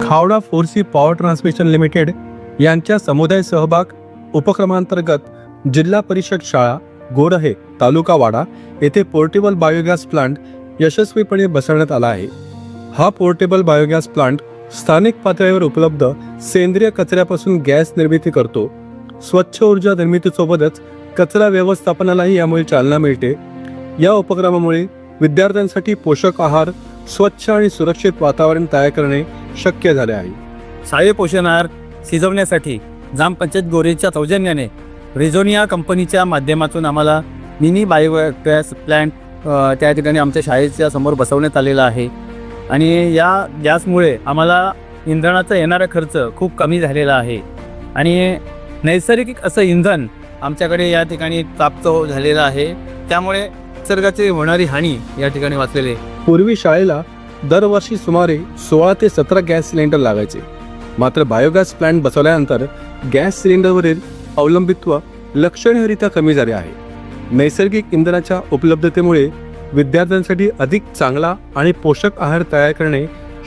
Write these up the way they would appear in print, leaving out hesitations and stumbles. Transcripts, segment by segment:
Khavda फोर्सी power transmission limited यांच्या समुदाय सहभाग उपक्रमांतर्गत जिल्हा परिषद शाळा गोरहे तालुका वाडा येथे पोर्टेबल बायोगॅस प्लांट यशस्वीपणे बसवण्यात आला आहे। हा पोर्टेबल बायोगॅस प्लांट स्थानिक पातळीवर उपलब्ध सेंद्रिय कचऱ्यापासून गॅस निर्मिती करतो। स्वच्छ ऊर्जा निर्मितीसोबतच कचरा व्यवस्थापनालाही यामुळे चालना मिळते। या उपक्रमामुळे विद्यार्थ्यांसाठी पोषक आहार, स्वच्छ आणि सुरक्षित वातावरण तयार करणे शक्य झाले आहे। शालेय पोषण आहार शिजवण्यासाठी ग्रामपंचायत गोरेच्या सौजन्याने रिझोनिया कंपनीच्या माध्यमातून आम्हाला मिनी बायोगॅस प्लॅन्ट त्या ठिकाणी आमच्या शाळेच्या समोर बसवण्यात आलेला आहे आणि या गॅसमुळे आम्हाला इंधनाचा येणारा खर्च खूप कमी झालेला आहे आणि नैसर्गिक असं इंधन आमच्याकडे या ठिकाणी प्राप्त झालेलं आहे। त्यामुळे निसर्गाची होणारी हानी या ठिकाणी वाचलेली आहे। पूर्वी शाळेला दरवर्षी सुमारे 16 ते 17 गॅस सिलेंडर लागायचे, मात्र बायोगॅस प्लांट बसवल्यानंतर गॅस सिलेंडरवरील अवलंबित्व लक्षणीयरित्या कमी झाले आहे। नैसर्गिक इंधनाच्या उपलब्धतेमुळे विद्यार्थ्यांसाठी अधिक चांगला आणि पोषक आहार तयार करणे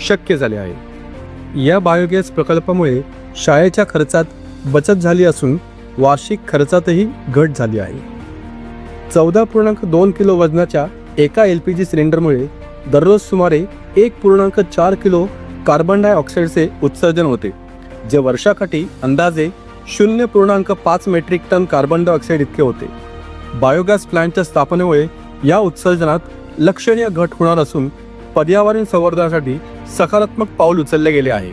शक्य झाले आहे। या बायोगॅस प्रकल्पामुळे शाळेच्या खर्चात बचत झाली असून वार्षिक खर्चातही घट झाली आहे। 14.2 किलो वजनाच्या एका LPG सिलेंडरमुळे दररोज सुमारे 1.4 किलो कार्बन डायऑक्साईडचे उत्सर्जन होते, जे वर्षाकाठी अंदाजे 0.5 मेट्रिक टन कार्बन डायऑक्साईड इतके होते। बायोगॅस प्लांटच्या स्थापनेमुळे या उत्सर्जनात लक्षणीय घट होणार असून पर्यावरण संवर्धनासाठी सकारात्मक पाऊल उचलले गेले आहे।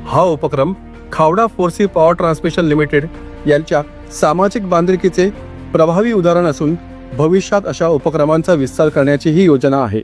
हा उपक्रम खावडा फोर्सी पॉवर ट्रान्समिशन लिमिटेड यांच्या सामाजिक बांधिलकीचे प्रभावी उदाहरण असून भविष्यात अशा उपक्रमांचा विस्तार करण्याची ही योजना आहे।